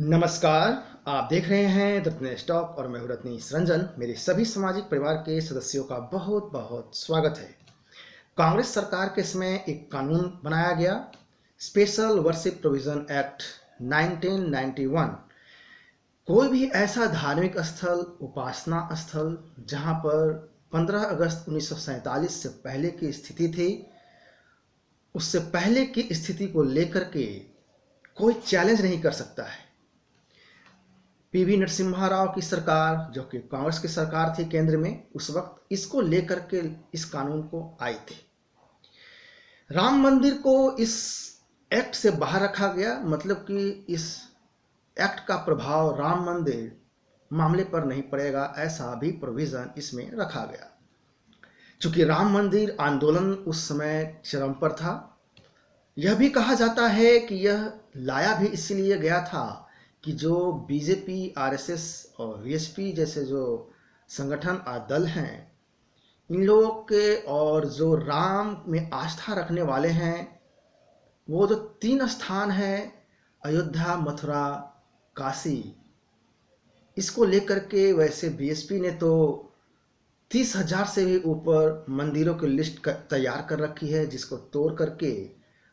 नमस्कार। आप देख रहे हैं रत्नेश टॉक और मैं हूं रत्नेश रंजन। मेरे सभी सामाजिक परिवार के सदस्यों का बहुत बहुत स्वागत है। कांग्रेस सरकार के समय एक कानून बनाया गया, स्पेशल वर्शिप प्रोविजन एक्ट 1991। कोई भी ऐसा धार्मिक स्थल, उपासना स्थल जहां पर 15 अगस्त 1947 से पहले की स्थिति थी, उससे पहले की स्थिति को लेकर के कोई चैलेंज नहीं कर सकता है। पीवी नरसिम्हा राव की सरकार, जो कि कांग्रेस की सरकार थी केंद्र में, उस वक्त इसको लेकर के इस कानून को आई थी। राम मंदिर को इस एक्ट से बाहर रखा गया, मतलब कि इस एक्ट का प्रभाव राम मंदिर मामले पर नहीं पड़ेगा, ऐसा भी प्रोविजन इसमें रखा गया। चूंकि राम मंदिर आंदोलन उस समय चरम पर था, यह भी कहा जाता है कि यह लाया भी इसलिए गया था कि जो बीजेपी, आरएसएस और वीएसपी जैसे जो संगठन और दल हैं, इन लोगों के और जो राम में आस्था रखने वाले हैं, वो जो 3 स्थान हैं, अयोध्या, मथुरा, काशी, इसको लेकर के वैसे बीएसपी ने तो 30,000 से भी ऊपर मंदिरों की लिस्ट तैयार कर रखी है, जिसको तोड़ करके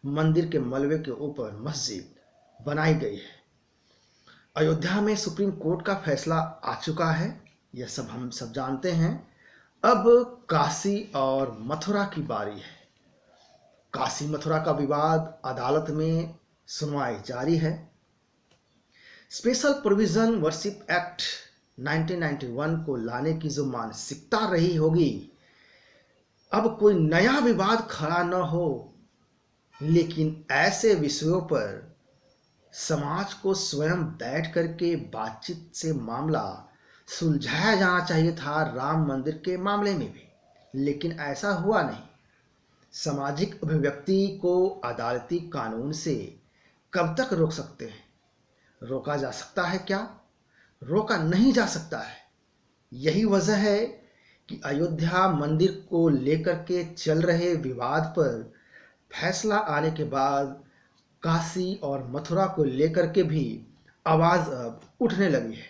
मंदिर के मलबे के ऊपर मस्जिद बनाई गई है। अयोध्या में सुप्रीम कोर्ट का फैसला आ चुका है, यह सब हम सब जानते हैं। अब काशी और मथुरा की बारी है। काशी मथुरा का विवाद अदालत में सुनवाई जारी है। स्पेशल प्रोविजन वर्शिप एक्ट 1991 को लाने की जो मानसिकता रही होगी, अब कोई नया विवाद खड़ा न हो, लेकिन ऐसे विषयों पर समाज को स्वयं बैठ करके बातचीत से मामला सुलझाया जाना चाहिए था, राम मंदिर के मामले में भी, लेकिन ऐसा हुआ नहीं। सामाजिक अभिव्यक्ति को अदालती कानून से कब तक रोक सकते हैं? रोका जा सकता है क्या? रोका नहीं जा सकता है। यही वजह है कि अयोध्या मंदिर को लेकर के चल रहे विवाद पर फैसला आने के बाद काशी और मथुरा को लेकर के भी आवाज अब उठने लगी है।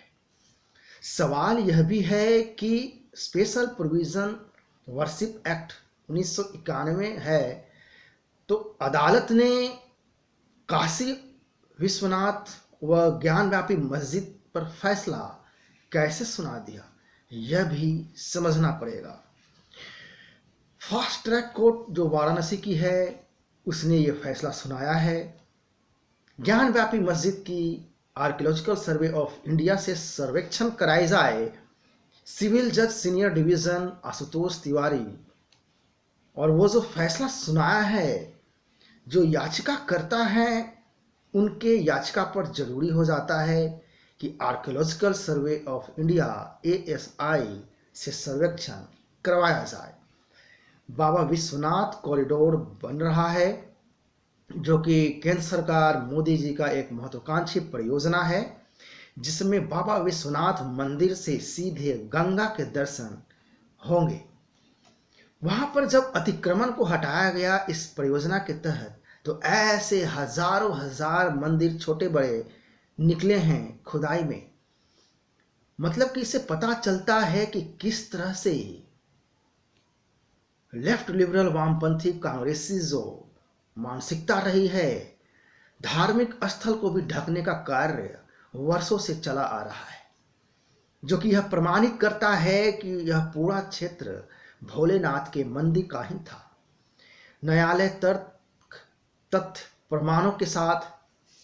सवाल यह भी है कि स्पेशल प्रोविजन वर्शिप एक्ट 1991 है, तो अदालत ने काशी विश्वनाथ व ज्ञानव्यापी मस्जिद पर फैसला कैसे सुना दिया, यह भी समझना पड़ेगा। फास्ट ट्रैक कोर्ट जो वाराणसी की है, उसने ये फैसला सुनाया है। ज्ञानव्यापी मस्जिद की आर्कियोलॉजिकल सर्वे ऑफ इंडिया से सर्वेक्षण कराई जाए, सिविल जज सीनियर डिवीजन आशुतोष तिवारी, और वो जो फैसला सुनाया है, जो याचिका करता है उनके याचिका पर जरूरी हो जाता है कि archaeological survey of India ASI से सर्वेक्षण करवाया जाए। बाबा विश्वनाथ कॉरिडोर बन रहा है, जो कि केंद्र सरकार मोदी जी का एक महत्वाकांक्षी परियोजना है, जिसमें बाबा विश्वनाथ मंदिर से सीधे गंगा के दर्शन होंगे। वहां पर जब अतिक्रमण को हटाया गया इस परियोजना के तहत, तो ऐसे हजारों हजार मंदिर छोटे बड़े निकले हैं खुदाई में। मतलब कि इससे पता चलता है कि किस तरह से लेफ्ट लिबरल वामपंथी कांग्रेसी जो मानसिकता रही है, धार्मिक स्थल को भी ढकने का कार्य वर्षों से चला आ रहा है, जो कि यह प्रमाणित करता है कि यह पूरा क्षेत्र भोलेनाथ के मंदिर का ही था। न्यायालय तर्क, तथ्य, प्रमाणों के साथ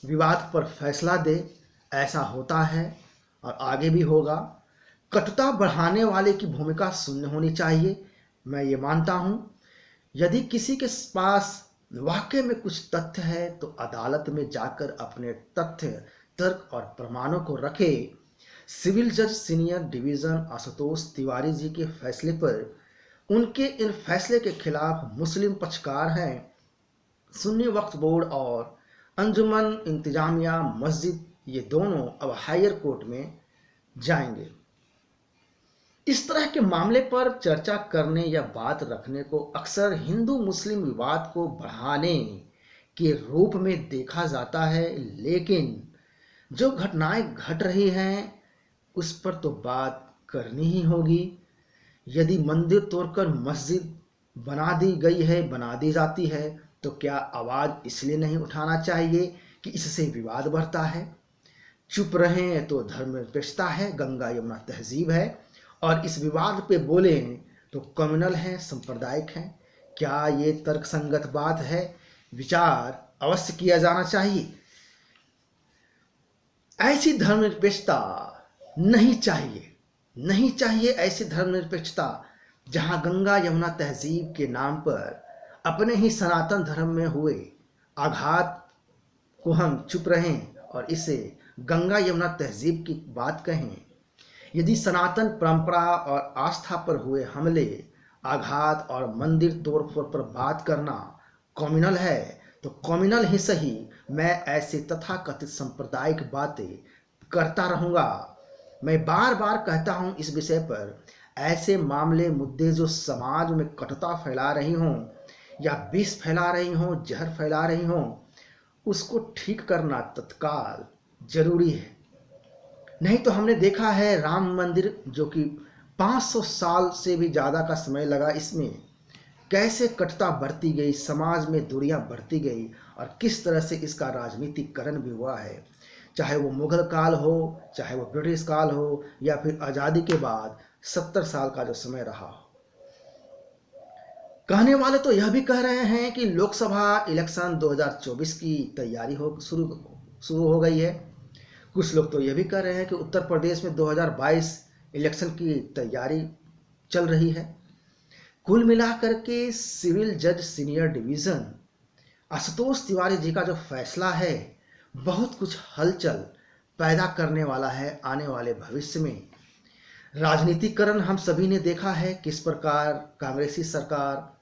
विवाद पर फैसला दे, ऐसा होता है और आगे भी होगा। कटुता बढ़ाने वाले की भूमिका शून्य होनी चाहिए, मैं ये मानता हूं। यदि किसी के पास वाकई में कुछ तथ्य है, तो अदालत में जाकर अपने तथ्य, तर्क और प्रमाणों को रखे। सिविल जज सीनियर डिवीजन आशुतोष तिवारी जी के फैसले पर, उनके इन फैसले के खिलाफ मुस्लिम पक्षकार हैं सुन्नी वक्फ बोर्ड और अंजुमन इंतजामिया मस्जिद, ये दोनों अब हायर कोर्ट में जाएंगे। इस तरह के मामले पर चर्चा करने या बात रखने को अक्सर हिंदू मुस्लिम विवाद को बढ़ाने के रूप में देखा जाता है, लेकिन जो घटनाएं घट रही हैं उस पर तो बात करनी ही होगी। यदि मंदिर तोड़कर मस्जिद बना दी गई है, बना दी जाती है, तो क्या आवाज इसलिए नहीं उठाना चाहिए कि इससे विवाद बढ़ता है? चुप रहें तो धर्मनिरपेक्षता है, गंगा यमुना तहजीब है, और इस विवाद पे बोले तो कम्युनल है, सांप्रदायिक है। क्या ये तर्कसंगत बात है? विचार अवश्य किया जाना चाहिए। ऐसी धर्मनिरपेक्षता नहीं चाहिए, नहीं चाहिए ऐसी धर्मनिरपेक्षता जहां गंगा यमुना तहजीब के नाम पर अपने ही सनातन धर्म में हुए आघात को हम चुप रहें और इसे गंगा यमुना तहजीब की बात कहें। यदि सनातन परंपरा और आस्था पर हुए हमले, आघात और मंदिर तोड़फोड़ पर बात करना कम्युनल है, तो कम्युनल ही सही मैं ऐसे तथाकथित सांप्रदायिक बातें करता रहूंगा। मैं बार बार कहता हूं इस विषय पर, ऐसे मामले मुद्दे जो समाज में कटुता फैला रही हों या विष फैला रही हों, जहर फैला रही हों, उसको ठीक करना तत्काल जरूरी है। नहीं तो हमने देखा है राम मंदिर, जो कि 500 साल से भी ज़्यादा का समय लगा इसमें, कैसे कटुता बढ़ती गई, समाज में दूरियां बढ़ती गई और किस तरह से इसका राजनीतिकरण भी हुआ है। चाहे वो मुगल काल हो, चाहे वो ब्रिटिश काल हो, या फिर आज़ादी के बाद 70 साल का जो समय रहा हो। कहने वाले तो यह भी कह रहे हैं कि लोकसभा इलेक्शन 2024 की तैयारी शुरू हो गई है। कुछ लोग तो यह भी कह रहे हैं कि उत्तर प्रदेश में 2022 इलेक्शन की तैयारी चल रही है। कुल मिलाकर के सिविल जज सीनियर डिवीजन आशुतोष तिवारी जी का जो फैसला है बहुत कुछ हलचल पैदा करने वाला है आने वाले भविष्य में। राजनीतिकरण हम सभी ने देखा है किस प्रकार कांग्रेसी सरकार,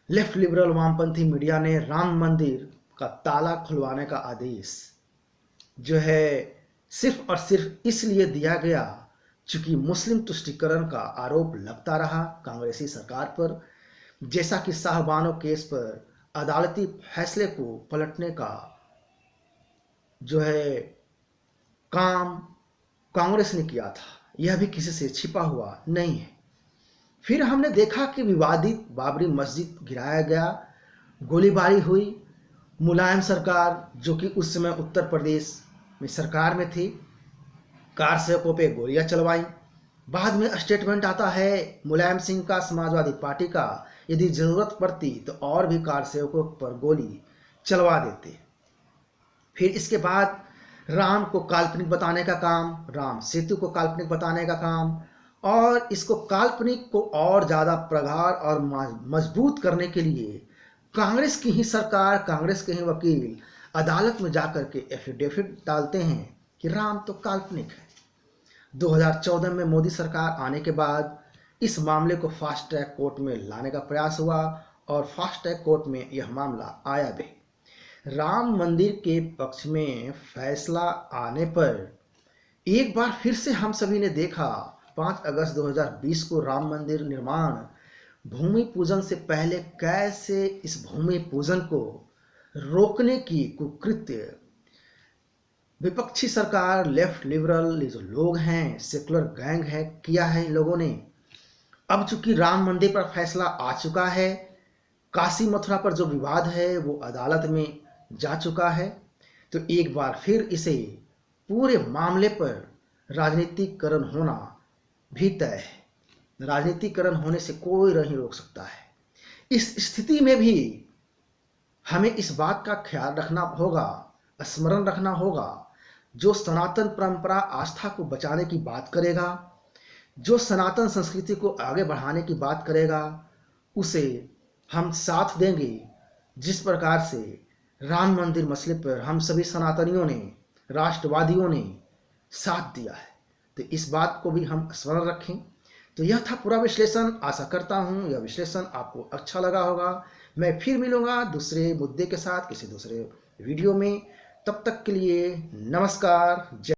लेफ्ट लिबरल वामपंथी मीडिया ने राम मंदिर का ताला खुलवाने का आदेश जो है सिर्फ और सिर्फ इसलिए दिया गया चूंकि मुस्लिम तुष्टीकरण का आरोप लगता रहा कांग्रेसी सरकार पर। जैसा कि साहबानो केस पर अदालती फैसले को पलटने का जो है काम कांग्रेस ने किया था, यह भी किसी से छिपा हुआ नहीं है। फिर हमने देखा कि विवादित बाबरी मस्जिद गिराया गया, गोलीबारी हुई। मुलायम सरकार जो कि उस समय उत्तर प्रदेश में सरकार में थी, कार सेवकों पे गोलियां चलवाई। बाद में स्टेटमेंट आता है मुलायम सिंह का, समाजवादी पार्टी का, यदि जरूरत पड़ती तो और भी कार सेवकों पर गोली चलवा देते। फिर इसके बाद राम को काल्पनिक बताने का काम, राम सेतु को काल्पनिक बताने का काम, और इसको काल्पनिक को और ज़्यादा प्रगाढ़ और मजबूत करने के लिए कांग्रेस की ही सरकार, कांग्रेस के ही वकील अदालत में जाकर के एफिडेविट डालते हैं कि राम तो काल्पनिक है। 2014 में मोदी सरकार आने के बाद इस मामले को फास्ट ट्रैक कोर्ट में लाने का प्रयास हुआ और फास्ट ट्रैक कोर्ट में यह मामला आया भी। राम मंदिर के पक्ष में फैसला आने पर एक बार फिर से हम सभी ने देखा 5 अगस्त 2020 को राम मंदिर निर्माण भूमि पूजन से पहले कैसे इस भूमि पूजन को रोकने की कुकृत्य विपक्षी सरकार, लेफ्ट लिबरल जो लोग हैं, सेकुलर गैंग है, किया है इन लोगों ने। अब चूंकि राम मंदिर पर फैसला आ चुका है, काशी मथुरा पर जो विवाद है वो अदालत में जा चुका है, तो एक बार फिर इसे पूरे मामले पर राजनीतिकरण होना भी तय है। राजनीतिकरण होने से कोई नहीं रोक सकता है। इस स्थिति में भी हमें इस बात का ख्याल रखना होगा, स्मरण रखना होगा, जो सनातन परंपरा आस्था को बचाने की बात करेगा, जो सनातन संस्कृति को आगे बढ़ाने की बात करेगा, उसे हम साथ देंगे। जिस प्रकार से राम मंदिर मसले पर हम सभी सनातनियों ने, राष्ट्रवादियों ने साथ दिया है, तो इस बात को भी हम स्मरण रखें। तो यह था पूरा विश्लेषण। आशा करता हूँ यह विश्लेषण आपको अच्छा लगा होगा। मैं फिर मिलूंगा दूसरे मुद्दे के साथ किसी दूसरे वीडियो में। तब तक के लिए नमस्कार। जय